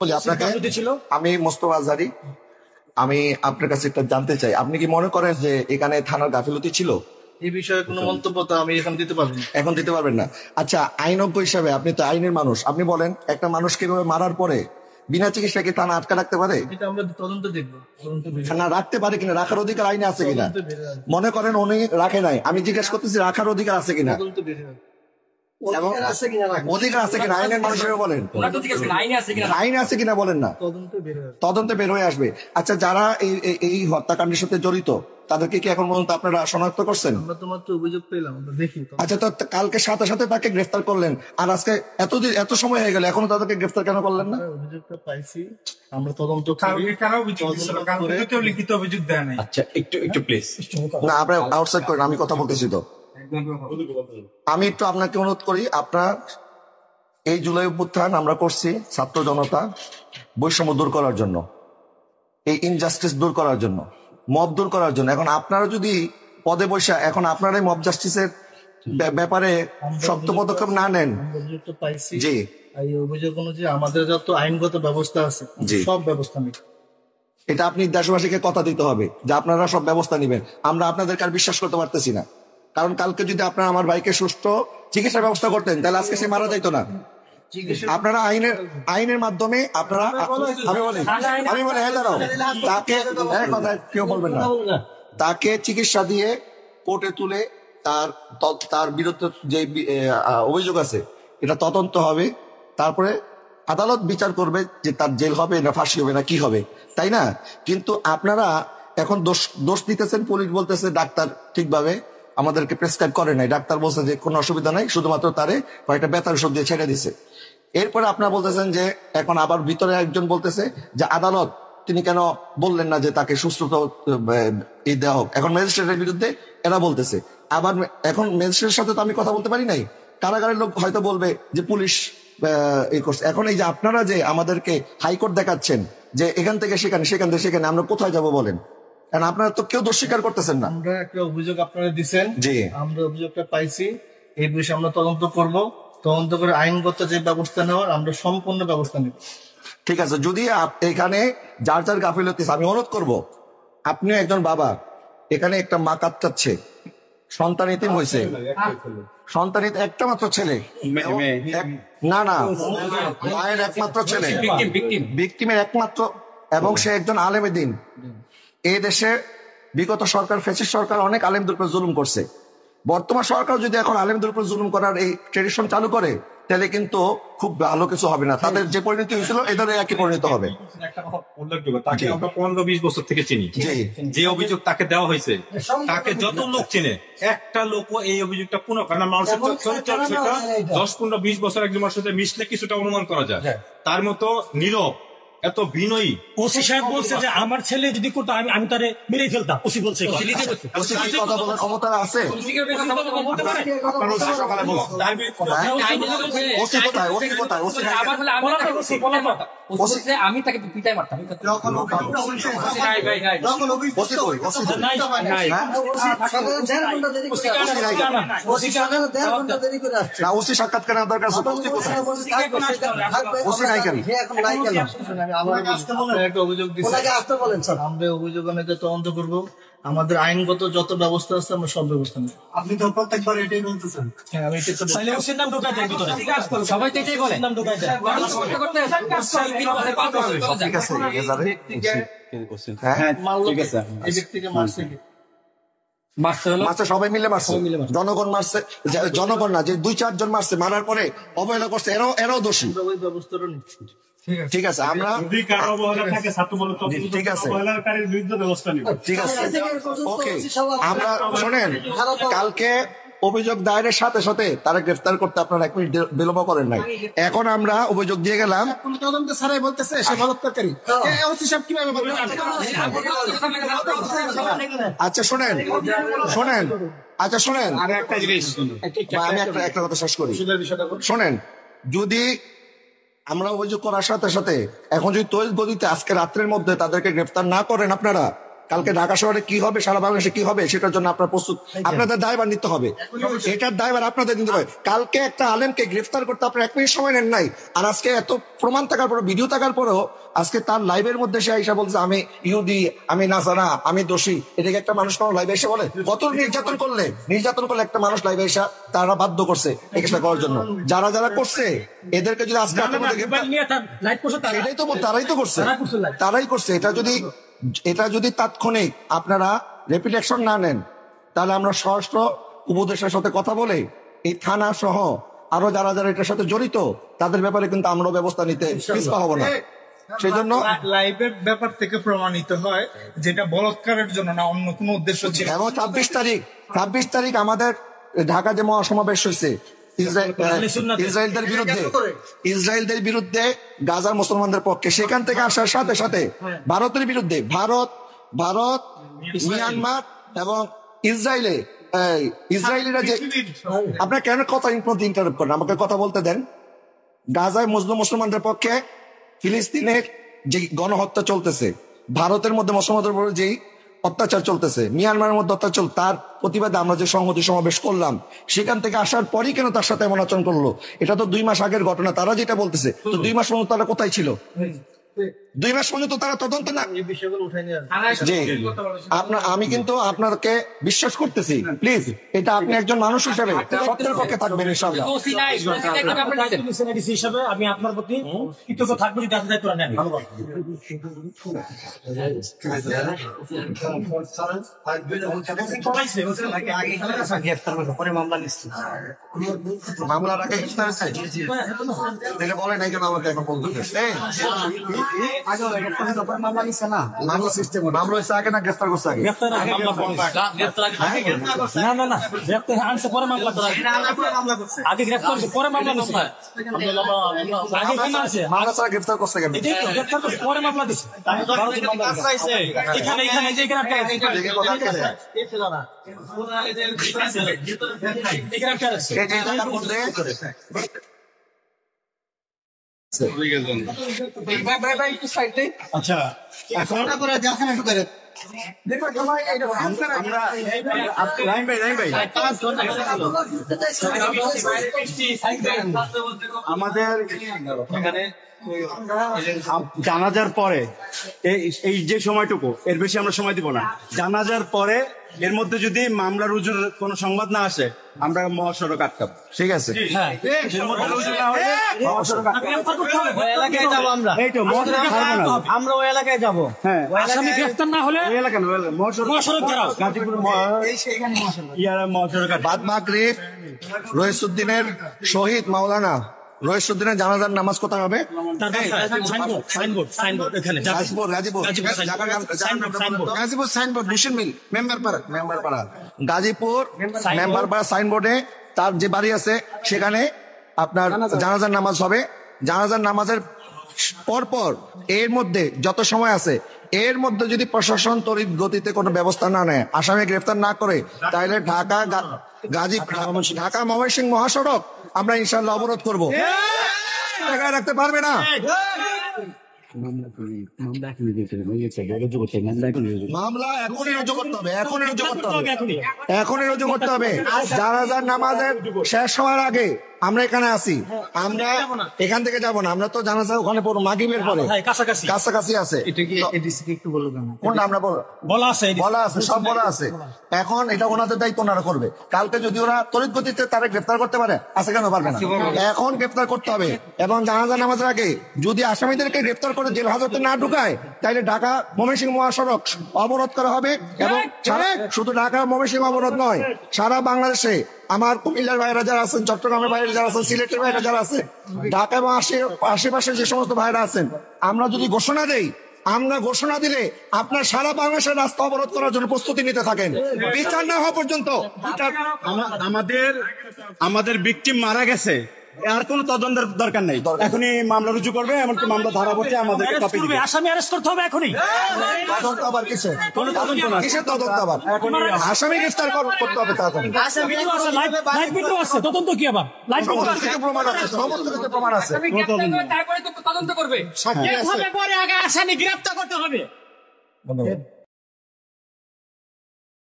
বলি আপনাকে, আমি মোস্তফা আজহারী। আমি আপনার কাছে একটা জানতে চাই, আপনি কি মনে করেন যে এখানে থানার গাফিলতি ছিল? এই বিষয়ে কোনো মন্তব্য তো আমি এখন দিতে পারবো না। এখন দিতে পারবেন না? আচ্ছা, আইনজ্ঞ হিসাবে আপনি তো আইনের মানুষ, আপনি বলেন একটা মানুষকে এভাবে মারার পরে বিনা চিকিৎসায় কি থানা আটকা রাখতে পারে? এটা আমরা তদন্ত দেখবো, না রাখতে পারে কিনা, রাখার অধিকার আইনে আছে কিনা? মনে করেন উনি রাখে নাই, আমি জিজ্ঞেস করতেছি রাখার অধিকার আছে কিনা? অধিকার আছে কিনা আইনের মানুষ হিসেবে বলেন, আইনে আছে কিনা বলেন না, তদন্তে বের হয়ে আসবে। আচ্ছা, যারা এই হত্যাকাণ্ডের সাথে জড়িত তাদেরকে কি এখন পর্যন্ত আপনারা শনাক্ত করছেন? আমরা তো মাত্র অভিযোগ পেলাম, আমরা দেখি। আচ্ছা, তো কালকে সাথে সাথে তাকে গ্রেফতার করলেন, আর আজকে এত সময় হয়ে গেল এখনো তাদেরকে গ্রেফতার কেন করলেন না? অভিযোগটা পাইছি, আমরা তদন্ত লিখিত অভিযোগ দেয় নাই। আচ্ছা, একটু প্লিজ না, আপনার আউটসাইড করেন, আমি কথা বলতেছি তো। আমি একটু আপনাকে অনুরোধ করি, আপনার এই জুলাই অভ্যুত্থান আমরা করছি ছাত্র জনতা বৈষম্য দূর করার জন্য, এই ইনজাস্টিস দূর করার জন্য, মব দূর করার জন্য। এখন আপনারা যদি পদে বসে এখন আপনারা মব জাস্টিসের ব্যাপারে শক্ত পদক্ষেপ না নেন, অভিযোগটা পাইছি, জি, এই অভিযোগ অনুযায়ী আমাদের যত আইনগত ব্যবস্থা আছে সব ব্যবস্থা নিই। এটা আপনি দেশবাসীকে কথা দিতে হবে যে আপনারা সব ব্যবস্থা নেবেন। আমরা আপনাদেরকে আর বিশ্বাস করতে পারতেছি না, কারণ কালকে যদি আপনারা আমার ভাইকে সুস্থ চিকিৎসার ব্যবস্থা করতেন তাহলে আজকে সে মারা যাইতো না। আপনারা আইনের মাধ্যমে আপনারা, আমি বলি হ্যাঁ দাঁড়াও, তাকে কেউ বলবেন না, তাকে চিকিৎসা দিয়ে কোর্টে তুলে তার বিরুদ্ধে যে অভিযোগ আছে এটা তদন্ত হবে, তারপরে আদালত বিচার করবে যে তার জেল হবে না ফাঁসি হবে না কি হবে, তাই না? কিন্তু আপনারা এখন দোষ দিতেছেন, পুলিশ বলতেছে ডাক্তার ঠিকভাবে আমাদেরকে প্রেসক্রাইব করে নাই, ডাক্তার বলছে যে কোনো অসুবিধা নাই, শুধুমাত্র তারে কয়েকটা ব্যথার ওষুধ দিয়ে ছেড়ে দিছে। এরপরে আপনারা বলতেছেন যে এখন আবার ভিতরে একজন বলতেছে যে আদালত তিনি কেন বললেন না যে তাকে সুস্থ দেওয়া হোক। এখন ম্যাজিস্ট্রেটের বিরুদ্ধে এরা বলতেছে, আবার এখন ম্যাজিস্ট্রেটের সাথে তো আমি কথা বলতে পারি নাই, কারাগারের লোক হয়তো বলবে যে পুলিশ এই করছে। এখন এই যে আপনারা যে আমাদেরকে হাইকোর্ট দেখাচ্ছেন যে এখান থেকে সেখানে, সেখান থেকে সেখানে, আমরা কোথায় যাব বলেন? কারণ আপনারা তো কেউ দোষ স্বীকার করতেছেন না। আমরা একটা অভিযোগ আপনারা দিচ্ছেন, জি, আমরা অভিযোগটা পাইছি, এই বিষয়ে আমরা তদন্ত করব, তদন্ত করে আইনগত যে ব্যবস্থা নেওয়ার আমরা সম্পূর্ণ ব্যবস্থা নেব। ঠিক আছে, যদি এখানে যার যার গাফিলতি, আমি অনুরোধ করব, আপনিও একজন বাবা, এখানে একটা মা কাঁদছে, সন্তান এতিম হয়েছে, সন্তান একটা মাত্র ছেলে, না মায়ের একমাত্র ছেলে, ভিকটিমের একমাত্র, এবং সে একজন আলেমে দিন। এই দেশে বিগত সরকার, ফ্যাসিস্ট সরকার অনেক আলেমদের উপর জুলুম করছে। বর্তমান সরকার যদি এখন আলেমদের উপর জুলুম করার এই ট্রেডিশন চালু করে তাহলে কিন্তু খুব ভালো কিছু হবে না, তাদের যে পরিণতি হয়েছিল এদের একই পরিণত হবে। তাকে আমরা 15-20 বছর থেকে চিনি, যে অভিযোগ তাকে দেওয়া হয়েছে তাকে যত লোক চেনে, একটা লোক এই অভিযোগটা পুনঃ, কারণ মানুষের 10-15-20 বছর একজন মানুষের সাথে মিশলে কিছুটা অনুমান করা যায়, তার মতো নীরব, এত বিনয়ী। ওসি সাহেব বলছে যে আমার ছেলে যদি করতো আমি তারে মেরে ফেলতাম। ওসি বলছে কথা বলার ক্ষমতা আছে? আমি তাকে পিটাই মারতাম। ওসি সাক্ষাৎকার দরকার, ওসি নাই কেন? একটা অভিযোগ দিচ্ছি, আমরা অভিযোগ অনুযায়ী তদন্ত করবো, আমাদের আইনগত যত ব্যবস্থা আছে আমরা সব ব্যবস্থা নেব। আপনি তো প্রত্যেকবার এটাই বলতেছেন। হ্যাঁ, আমি এটা সবাই তো এটাই বলে। সবাই মিলে মারছে, জনগণ মারছে, জনগণ না, যে 2-4 জন মারছে, মারার পরে অবহেলা করছে, এরাও দোষী। ব্যবস্থাটা নিচ্ছি। ঠিক আছে, আমরা ঠিক আছে, ঠিক আছে, ওকে। আমরা শোনেন, কালকে অভিযোগ দায়েরের সাথে সাথে তারা গ্রেফতার করতে আপনারা 1 মিনিট বিলম্ব করেন নাই। এখন আমরা অভিযোগ দিয়ে গেলাম, তদন্ত ছাড়াই বলতেছে সে বলাৎকারী। আচ্ছা শোনেন, আচ্ছা শোনেন, আমি একটা কথা শেষ করি। শোনেন, যদি আমরা অভিযোগ করার সাথে সাথে এখন যদি তৈরি গতিতে আজকে রাত্রের মধ্যে তাদেরকে গ্রেফতার না করেন আপনারা, কালকে ঢাকা শহরে কি হবে, সারা বাংলাদেশে কি হবে, সেটার জন্য আপনার প্রস্তুত, আপনাদের দায়ভার নিতে হবে, এটার দায়ভার আপনাদের নিতে হবে। কালকে একটা আলেমকে গ্রেফতার করতে আপনার 1 মিনিট সময় নেন নাই, আর আজকে এত প্রমাণ থাকার পরে, ভিডিও থাকার পরেও আজকে তার লাইভের মধ্যে সে আইসা বলছে আমি ইহুদি, আমি নাসারা, আমি দোষী। এটাকে একটা মানুষ কোনো লাইভে এসে বলে? কত নির্যাতন করলে একটা মানুষ লাইভে এসে তারা বাধ্য করছে এটা করার জন্য। যারা যারা করছে এদেরকে যদি আজকে এটাই তো তারাই তো করছে, তারাই করছে। এটা যদি তাৎক্ষণিক আপনারা রেপিড অ্যাকশন না নেন, তাহলে আমরা স্বরাষ্ট্র উপদেষ্টার সাথে কথা বলে এই থানা সহ আরো যারা যারা এটার সাথে জড়িত তাদের ব্যাপারে কিন্তু আমরাও ব্যবস্থা নিতে পিছপা হব না। সেই জন্য লাইভের ব্যাপার থেকে প্রমাণিত হয় যেটা বলৎকারের জন্য না, অন্য কোনো উদ্দেশ্য ছিল। এবং 26 তারিখ আমাদের ঢাকা যে মহাসমাবেশ হয়েছে ইসরায়েলদের বিরুদ্ধে, গাজার মুসলমানদের পক্ষে, সেখান থেকে আসার সাথে সাথে ভারতের বিরুদ্ধে, ভারত, মিয়ানমার এবং ইসরায়েলিরা যে, আপনার কেন কথা ইন্টারাপ্ট করেন, আমাকে কথা বলতে দেন। গাজায় মুসলমানদের পক্ষে ফিলিস্তিনের যে গণহত্যা চলতেছে, ভারতের মধ্যে মুসলমানদের উপর যেই অত্যাচার চলতেছে, মিয়ানমারের মধ্যে অত্যাচার, তার প্রতিবাদে আমরা যে সংহতি সমাবেশ করলাম, সেখান থেকে আসার পরই কেন তার সাথে এমন আচরণ করলো? এটা তো 2 মাস আগের ঘটনা। তারা যেটা বলতেছে, তো 2 মাস পর্যন্ত তারা কোথায় ছিল? 2 মাস পর্যন্ত তারা তদন্ত না। জি, আমি কিন্তু আপনাকে বিশ্বাস করতেছি, প্লিজ এটা আপনি একজন মানুষ হিসেবে সত্যের পক্ষে থাকবেন ইনশাআল্লাহ। হিসাবে আমি আপনার প্রতি কৃতজ্ঞ থাকবো যদি আপনি দায়িত্ব নেন। মামলার আগে বলে নাই কেন আমাকে এখন বলতে? মামলা সিস্টেম মামলা হয়েছে আগে না গ্রেফতার করছে আগে? না গ্রেফতার আনছে পরে মামলা করছে, আগে গ্রেফতার করছে পরে মামলা করছে। আগে কি আছে মামলা ছাড়া গ্রেফতার করছে কেন? গ্রেফতার করছে পরে মামলা দিছে। এখানে আচ্ছা, এখন আমাদের জানাজার পরে এই যে সময়টুকু, এর বেশি আমরা সময় দিব না। জানাজার পরে এর মধ্যে যদি মামলা রুজুর কোনো সংবাদ না আসে, আমরা মহাসড়ক আটকাবো। ঠিক আছে, এর মধ্যে রুজু না হলে মহাসড়ক আমরা ওই এলাকায় যাবো। হ্যাঁ, আসামি গ্রেফতার না হলে ওই এলাকা মহাসড়ক ঘেরাও। গাজীপুর মহাসড়ক বাদ মাগরিব রইসুদ্দিনের শহীদ মাওলানা রইসুদ্দিনের জানাজার নামাজ কোথায় হবে? গাজীপুর সাইনবোর্ড, মিশন মিল, মেম্বার পাড়া গাজীপুর মেম্বার পাড়া সাইনবোর্ডে তার যে বাড়ি আছে সেখানে আপনার জানাজার নামাজ হবে। জানাজার নামাজের পরপর এর মধ্যে যত সময় আছে, এর মধ্যে যদি প্রশাসন তড়িৎ গতিতে কোনো ব্যবস্থা না নেয়, আসামি গ্রেফতার না করে, তাহলে ঢাকা ময়মনসিংহ মহাসড়ক আমরা ইনশাল্লাহ অবরোধ করবো। রাখতে পারবে না। মামলা এখনই রুজু করতে হবে, এখনই রুজু করতে হবে। জানাজার নামাজের শেষ হওয়ার আগে আমরা এখানে আসি, আমরা এখান থেকে যাব না, আমরা তো জানাজা ওখানে পড়বো মাগরিবের পরে, কাছাকাছি আছে। কোনটা আমরা বলা আছে, সব বলা আছে। এখন এটা ওনাদের দায়িত্ব, ওনারা করবে। কালকে যদি ওরা তড়িৎ গতিতে তারা গ্রেফতার করতে পারে, আছে কেন পারবে না? এখন গ্রেফতার করতে হবে। এবং জানাজা নামাজের আগে যদি আসামিদেরকে গ্রেফতার করে জেল হাজতে না ঢুকায়, তাহলে ঢাকা ময়মনসিংহ মহাসড়ক অবরোধ করা হবে। এবং শুধু ঢাকা ময়মনসিংহ অবরোধ নয়, সারা বাংলাদেশে আমার কুমিল্লার ভাইরা যারা আছেন, চট্টগ্রামের ভাইরা যারা আছেন, সিলেটের ভাইরা যারা আছে, ঢাকা এবং আশেপাশে যে সমস্ত ভাইরা আছেন, আমরা যদি ঘোষণা দেই, আমরা ঘোষণা দিলে আপনার সারা বাংলাদেশের রাস্তা অবরোধ করার জন্য প্রস্তুতি নিতে থাকেন, বিচার না হওয়া পর্যন্ত। আমাদের ভিকটিম মারা গেছে, আর কোন তদন্তের দরকার নেই। এখনই মামলা রুজু করবে, এমনকি মামলা ধারা পড়তে আমাদের আসামি অ্যারেস্ট করতে হবে এখনই। তদন্ত আবার কিসের তদন্ত? আবার আসামি গ্রেফতার করতে হবে তাড়াতাড়ি। তদন্ত কি আবার? প্রমাণ আছে, সমস্ত কিছু প্রমাণ আছে। তারপরে তো তদন্ত করবে, আগে আসামি গ্রেফতার করতে হবে।